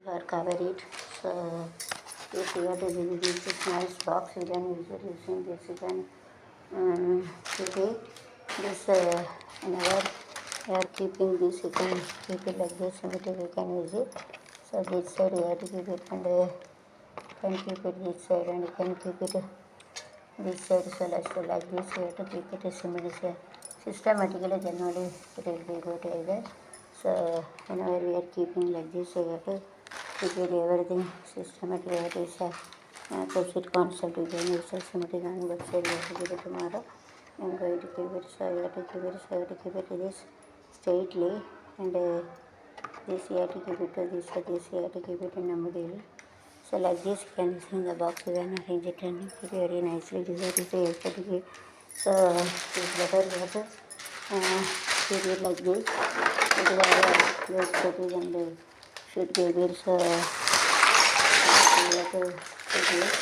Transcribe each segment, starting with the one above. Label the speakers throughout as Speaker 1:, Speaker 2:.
Speaker 1: or cover it. So if you have to use this nice box, you can use it using this. You can keep it. This whenever you are keeping this, you can keep it like this. Immediately you can use it. So this side you have to keep it, and can keep it this side, and you can keep it this side. So let's do like this. You have to keep it systematically. Then only it will be good like that. So whenever we are keeping like this, you have to keep it everything systematically. It is opposite concept. You can use systematic on both side. You have to keep it tomorrow. I'm going to keep it. So you have to keep it. So you have to keep it this straightly, and this you have to keep it to this. So this you have to keep it in the middle. So like this you can use in the box. You can arrange it and keep it very nicely. This is the aesthetic. So it's better you have to keep it like this. It is the aesthetic and should give it. So you have to keep it.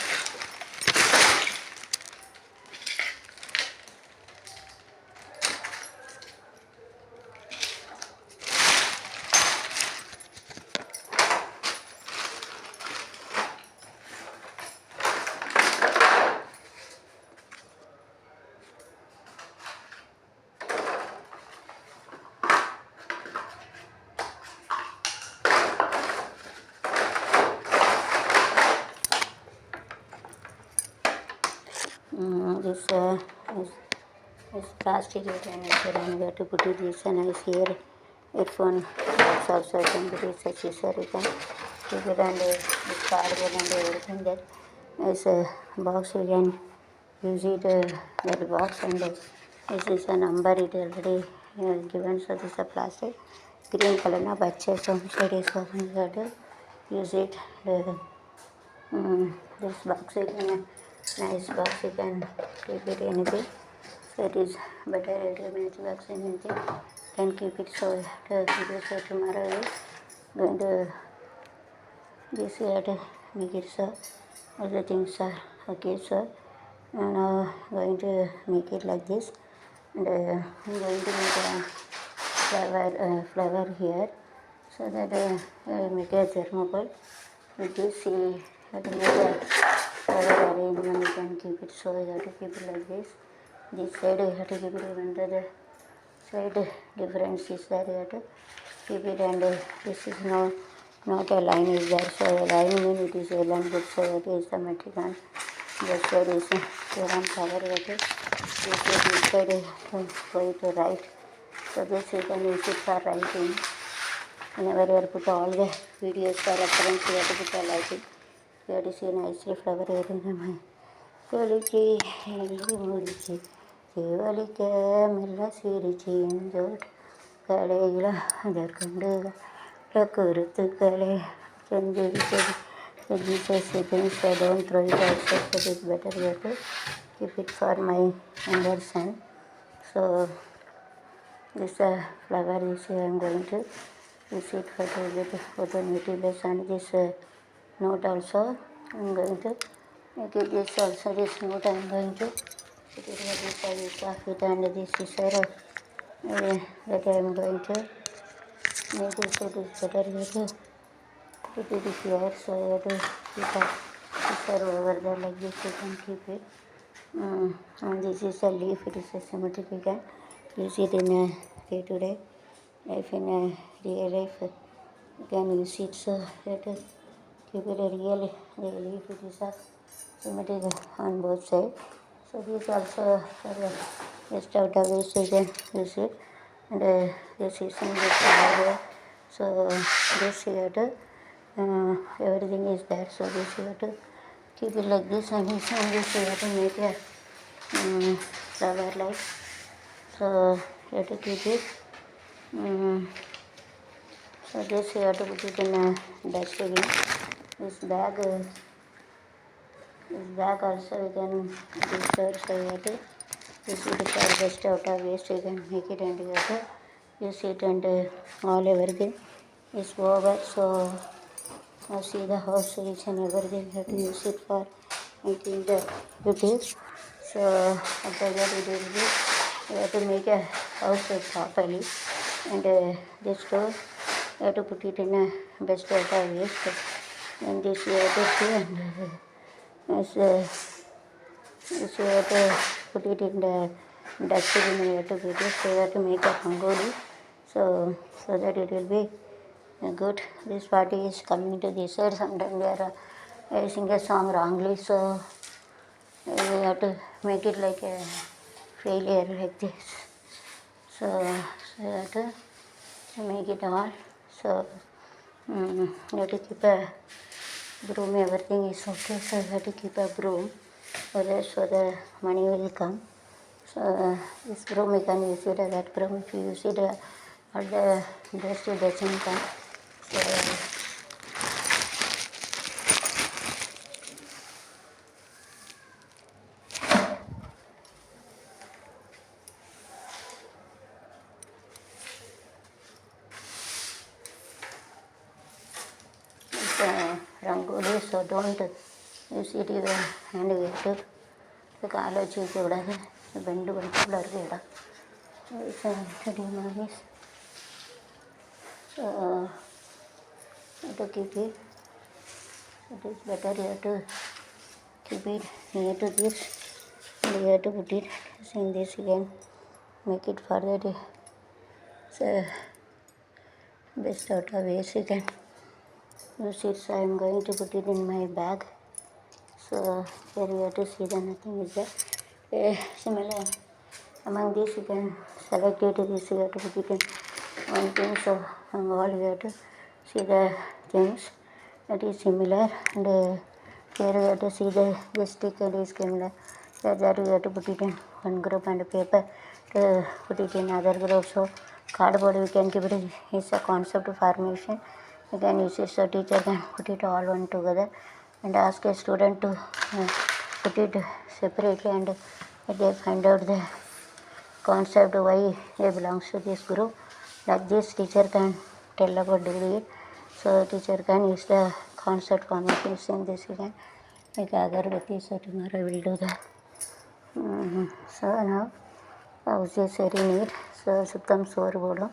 Speaker 1: This is plastic and you have to put it this nice here earphone box also can be this accessory. You can keep it and this charger and everything that is a box. You can use it that box, and this is a number it already given. So this is a plastic green color na bache so side is you have to use it. This box you can nice box, you can keep it anything. So it is better nice box anything can keep it. So keep it. So tomorrow is going to this you have to make it. So all the things are okay. So now going to make it like this, and I'm going to make a flower here, so that make a thermocol with this. You have to make a flower arrangement. You can keep it. So you have to keep it like this. This side you have to keep it, even the side difference is there. You have to keep it, and this is not a line is there. So a line means it is well and good. So that is the material. This side is on cover. This side is going to right. So this you can use it for writing. Whenever you put all the videos for reference, you have to put a lighting. You have to see nicely flower here in the ಕೊಲಿಕೆ ಎಲ್ಲಿ ಮುರಿಚಿ ಕೇವಲಿಕೆ ಮೆಲ್ಲ ಸಿರಿಚಿ ಎಂಜೋಟ್ ಕಳೆಗಳ ಅದರ್ಕೊಂಡು ಪ್ರಕೃತಿಗಳೇ ಚಂದಿರಿಸಲಿ. So Jesus things I don't throw it outside, so it is better to keep it for my younger son. So this flower is I am going to use it for the photonegative, and this note also I am going to make it. This also this note I am going to put it like this. I will craft it, and this is that I am going to make it. So it is better to put it here. So I have to keep a picture over there like this. You can keep it. And this is a leaf. It is a symmetric. You can use it in a day-to-day life, in a real life. You can use it. So you have to keep it a real leaf. It is a symmetric on both sides. So this also for just out of this you can use it. And this is in this area. So this you have to everything is there. So this you have to keep it like this, and this you have to make a flower like. So you have to keep it. So this you have to put it in a dustbin. This bag also you can discard. So you have to use it for just out of waste. You can make it, and you have to use it, and all everything is over. So see the house each and everything. You have to use it for making the beauties. So after that you have to make a house properly, and this door you have to put it in a best water waste. And this you have to see, and this you have to put it in the dustbin. You have to put it. So you have to make a rangoli. So that it will be good. This party is coming to this side. Sometimes they are sing a song wrongly, so we have to make it like a failure like this. So you have to make it all. So you have to keep a broom. Everything is okay. So you have to keep a broom, so the money will come. So this broom you can use it. That broom if you use it, all the dust doesn't come. So rangoli, so don't use it with hand. We have to காலை வச்சு வைக்க கூடாது, bend படுத்துக்குள்ள இருக்க இடம். So to keep it, it is better you have to keep it near to this, and you have to put it in this again, make it further. So best out of waste you can use it. So I am going to put it in my bag. So here you have to see that nothing is there. Similar among these you can select it. This you have to put it in one thing. So among all you have to see the things that is similar, and here you have to see the stick that is similar. That you have to put it in one group, and paper to put it in other group. So cardboard we can keep it. It's a concept formation. You can use it, so teacher can put it all one together and ask a student to put it separately, and they find out the concept why they belongs to this group. Like this teacher can tell about doing it. So teacher can use the concept formation in this. You can make agarbatti. So tomorrow I will do that. So now house is very neat. So suttam soru bodum.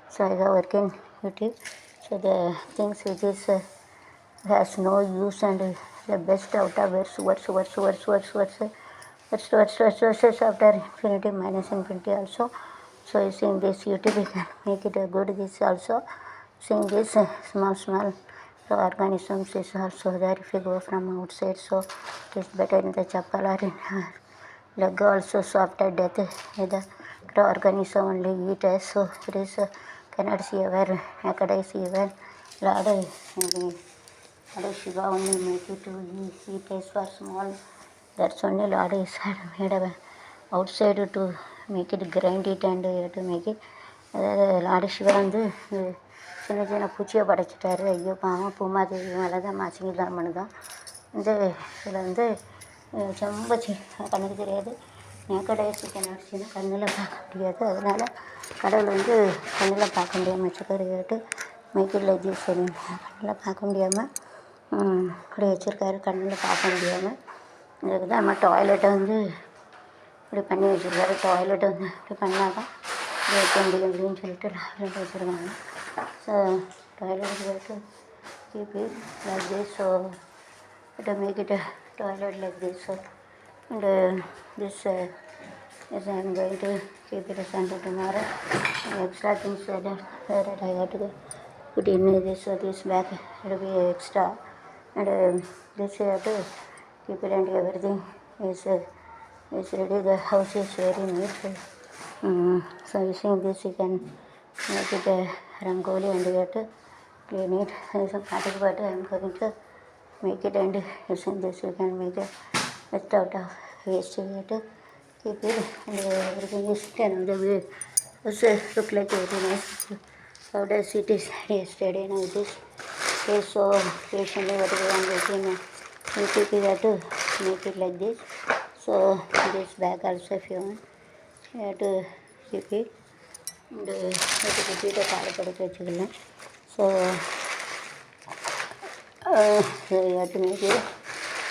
Speaker 1: So I have working with it. So the things which is has no use, and the best out of words after infinity minus infinity also. So you seeing this YouTube, we can make it a good this also. Seeing this small organisms is also there if you go from outside. So it is better in the chappal or in leg also. So after death the organism only eat us. So it is cannot see where Akadai see where Lada Shiva only make it to eat as for small. That's only Lord is made of outside to make it, grind it, and to make it. Lord Shiva வந்து சின்ன சின்ன பூச்சியை படைச்சிட்டாரு. ஐயோ பாவம், பூமாதேவி மேலே தான் மாசிங்கி தான் பண்ணுதான். வந்து இதில் வந்து ரொம்ப கண்ணுக்கு தெரியாது. நேக்கடைசி கண்ணாடிச்சுன்னா கண்ணில் பார்க்க முடியாது. அதனால் கடவுள் வந்து கண்ணில் பார்க்க முடியாமல் வச்சுருக்காரு. கேட்டு மைக்கில் ஜூஸ் கண்ணில் பார்க்க முடியாமல் இப்படி வச்சுருக்காரு, கண்ணில் பார்க்க முடியாமல். இதுக்கு தான் நம்ம டாய்லெட்டை வந்து இப்படி பண்ணி வச்சுருக்காரு. டாய்லெட்டை வந்து இப்படி பண்ணால் தான் இப்படி வைக்க முடியும் அப்படின்னு சொல்லிட்டு டாய்லெட் வச்சுருக்காங்க. ஸோ டாய்லெட் போய்ட்டு keep it like this. So to make it a toilet like this. So and this is I am going to keep it as until tomorrow. Extra things that I have to put in this. So this bag will be extra, and this you have to keep it, and everything is ready. The house is very neat. So using this you can make it a rangoli, and you have to clean it. So party I am going to make it, and using this you can make it best out of waste. You have to keep it, and everything is done. The way also look like very nice. How does it is yesterday now this is so patiently whatever I am waiting. You keep it, have to make it like this. So this bag also if you want, you have to keep it, and you have to put it a cardboard வச்சுக்கலாம். So you have to make it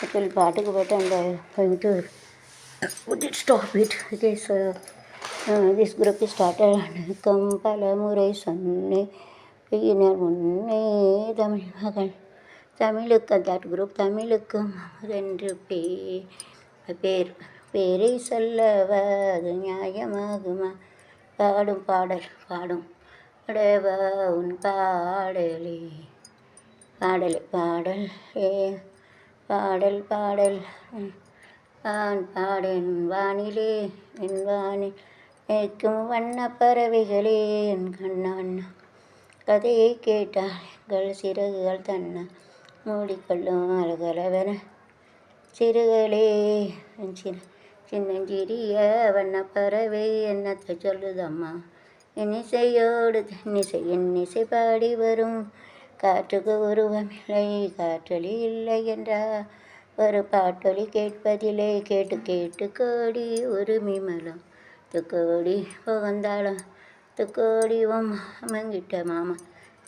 Speaker 1: actually பாட்டுக்கு போட்டு and going to put it, stop it. Okay, so this group is started. கம்பல முறை சொன்னே பெய்யினர் முன்னே தமிழ் மகள் தமிழுக்கு that group தமிழுக்கும் அமுதென்று பேர் பேரை சொல்லவா அது நியாயமாகுமா? பாடும் பாடல் பாடும் அடவா உன் பாடலே பாடல் பாடல் பாடல் நான் பாடேன் வானிலே என் வானில் மேய்க்கும் வண்ண பறவைகளே என் கண்ணா கதையை கேட்டால் எங்கள் சிறகுகள் தன்ன மூடிக்கொள்ளும் அழகலவன சிறுகளே சின்னஞ்சிறிய வண்ண பறவை என்னத்தை சொல்லுதம்மா இன்னிசையோடு இன்னிசை பாடி வரும் காற்றுக்கு உருவமில்லை காற்றொலி இல்லை என்றால் ஒரு பாட்டொலி கேட்பதில்லை கேட்டு கேட்டு கோடி ஒரு மிமலம் துக்கோடி புகந்தாளம் துக்கோடி மாமங்கிட்ட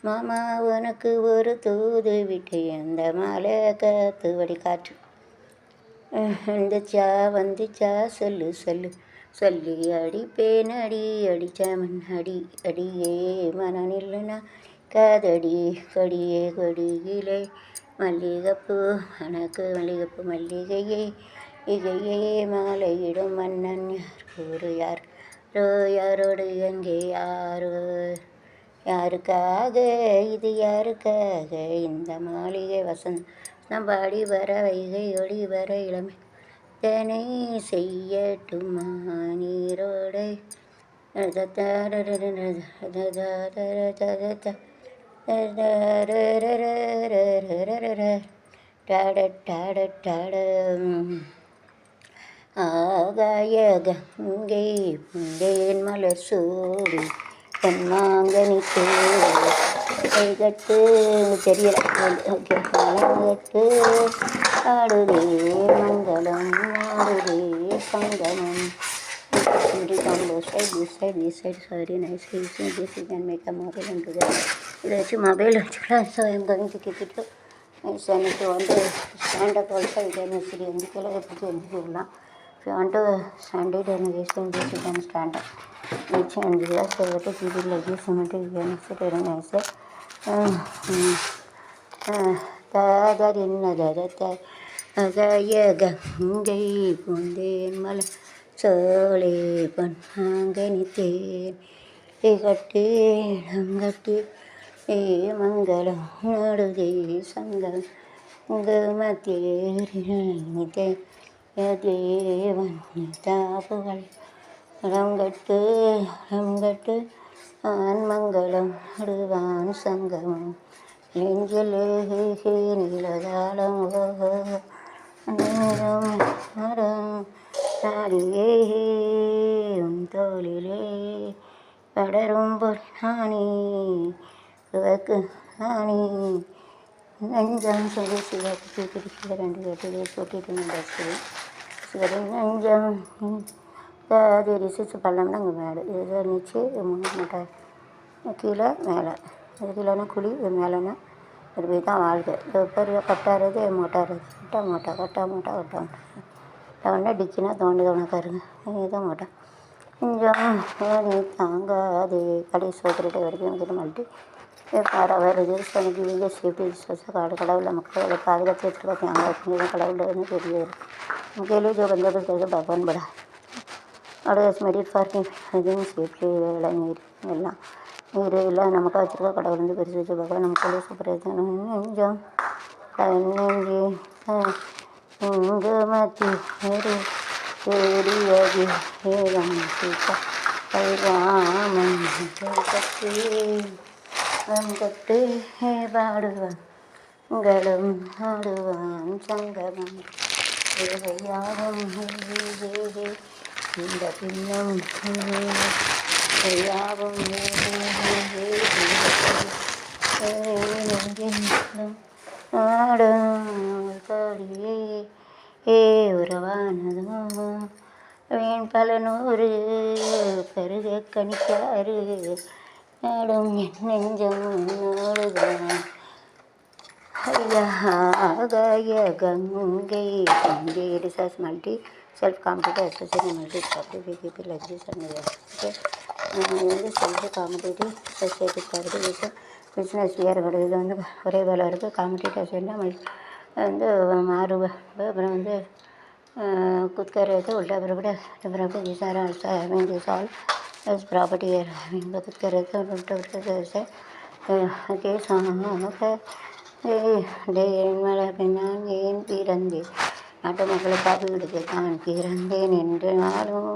Speaker 1: மாமா உனக்கு ஒரு தூது விட்டு அந்த மாலை காத்துவடி காற்று வந்துச்சா சொல்லு சொல்லி அடிப்பேன் அடிச்சாமன் அடியே மனநில்லுனா காதடி கொடியிலே மல்லிகைப்பூ மல்லிகையே இகையே மாலையிடும் மன்னன் யாரோடு எங்கே யாருக்காக இது யாருக்காக இந்த மாளிகை வசந்தம் பாடி வர வைகை ஒளி வர இளமை தனை செய்யட்டுமா நீரோடை ஆகாய கங்கை புந்தேன் மலர் சூடி பொன்மாங்கனி கைகட்டு தெரியல கட்டு ஆடுதே மங்களம் ஆடுதே சங்கமம். This side, sorry, nice. This you can make a mobile into that. Let's mobile actually. So I am going to keep it. Nice, and if you want to stand up also, you can see in the color of the If you want to stand it and this you can stand up. Which and here, so what is it like this? You can sit very nice. That in another. அகாய Ganga பூந்தேன் மலை சோலை பொன்மாங்கனி தேன் கட்டு இளங்கட்டு மங்களம் நாடுதே சங்கம் மத்தியே தேவன் தாப்புகள் ரங்கட்டு ஆண் மங்களம் நடுவான் சங்கமம் நெஞ்சிலே நீலதாளம் தாடியே உன் தோளிலே படரும் பொன்னானி துவக்கு ஆணி நெஞ்சம் சொல்லி சிவக்கு பிடிக்கிற 2 கட்டிலே சொட்டிட்டு பஸ்ஸு சரி நெஞ்சம் அது ரிசிச்சு பள்ளம்னா அங்கே மேடு இது நிச்சு 3 மூட்டை கீழே மேலே இது கீழேனா குழி இது மேலேனா இப்படி தான் வாழ்க்கை பெரிய கட்டாறது மோட்டாறது கட்டா ஒன்றா டிக்கினா தோணுக்காருங்க இதுதான் மோட்டா கொஞ்சம் நீ தாங்காது கடைசி சோத்துக்கிட்ட வரைக்கும் எனக்கு மல்ட்டி வருது எனக்கு இவங்க சேஃப்டி விசுவாசம் கடவுளை மக்களை பாதுகாத்து வச்சுருக்கேன் அங்கே கடவுள் வந்து பெரிய கேள்வி जो बंदा बस करके भगवान बड़ा और मेडिट ஃபார் எதுவும் சேஃப்டி வேலை எல்லாம் நீர் இல்லை நமக்காக வச்சுருக்க கடவுள் வந்து பெருசு வச்சு பகவான் நமக்கு சூப்பராக நெஞ்சம் நெஞ்சு இங்கு மத்தி நேரு தேடியது ஏகம் கைராமன் கட்டு பாடுவான் உங்களும் ஆடுவான் சங்கமம் யாரும் இந்த பின்னம் யாவும் ஆடியே உறவானதும் வீண் பல 100 பெருக கணிக்காரு நாடும் என் நெஞ்சம் நாடுதான் ஆகாய கங்கை research multi self competitive association multi certificate like this and இது வந்து செல்ஃப் காம்படிட்டிவ் அசோசியேட்டட் பிஸ்னஸ் ஏற்படுது. இது வந்து ஒரே வேலை இருக்குது. காம்படிட்டர்ஸ் நம்மளுக்கு வந்து அப்புறம் வந்து खुद का रहता उल्टा बराबर बराबर ये सारा having this all as property having खुद का रहता उल्टा बराबर जैसे केस டே மழை நான் ஏன் பிறந்தேன் நாட்டு மக்களை காப்பி விடுக்க தான் பிறந்தேன் என்று நாளும்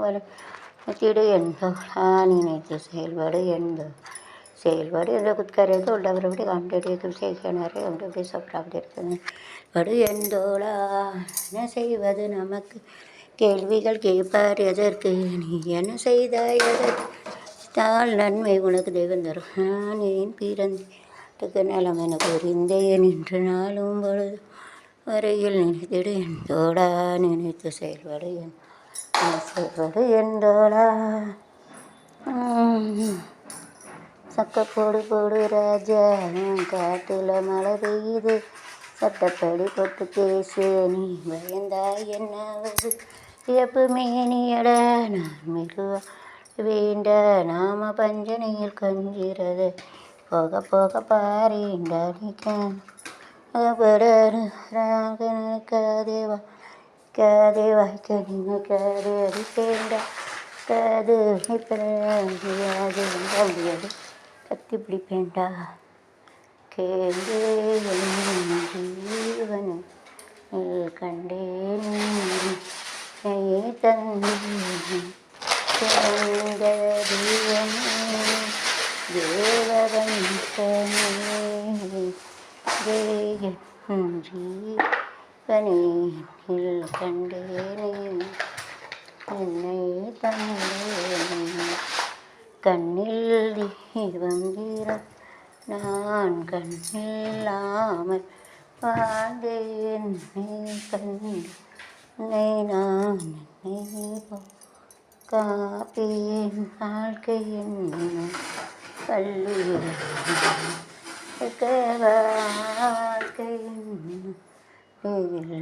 Speaker 1: திடு என்போ நினைத்து செயல்பாடு என்ற குத்கரைக்கு உள்ளவரை காம்படேட்டிவ் செய்கிறாரே அப்படி அப்படி இருக்குது படு எந்தோளா என்ன செய்வது நமக்கு கேள்விகள் கேட்பார் எதற்கு நீ என்ன செய்தாய் எதற்கு தாள் நன்மை உனக்கு தெய்வம் தரும் நான் ஏன் பிறந்தேன் நலம் என புரிந்தேன் என்று நாளும் பொழுது வரையில் நினைத்திடு எந்தோடா நினைத்து செயல்பாடு எந்தோடா சக்க போடு ராஜா காட்டுல மழை பெய்யுது சட்டப்படி போட்டு பேசு நீ பயந்தாய் என்னாவது எப்பவுமே நீட நான் மெதுவா வேண்ட நாம பஞ்சனையில் கொஞ்சிறது போக போக பாரிண்டாடிக்கேவா காதேவா நினைக்காதே அது சேர்ந்தா காது முடியாது கத்தி பிடிப்பேண்டா கேண்டே ஜீவன் கண்டேன் தந்தீவன் தேவவன் ஜீவனில் கண்டேனே என்னை தந்தேனே கண்ணில் தீபம் நான் கண்ணில்லாமல் வாழ்ந்தேன் கண்ணை நான் என்னை காப்பேன் வாழ்க்கை என்னும் பள்ளியில் வாழ்க்கை என்னை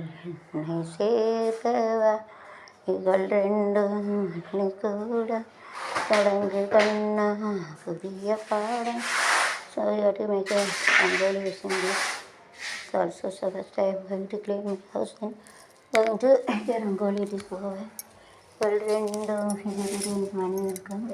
Speaker 1: சேர்க்கவா இவள் ரெண்டும் கூட தொடங்கு கண்ணா புதிய பாடம். So you have to make a rangoli using this. It's also so first I am going to clean my house and going to make a rangoli this way. Well, then the money will come.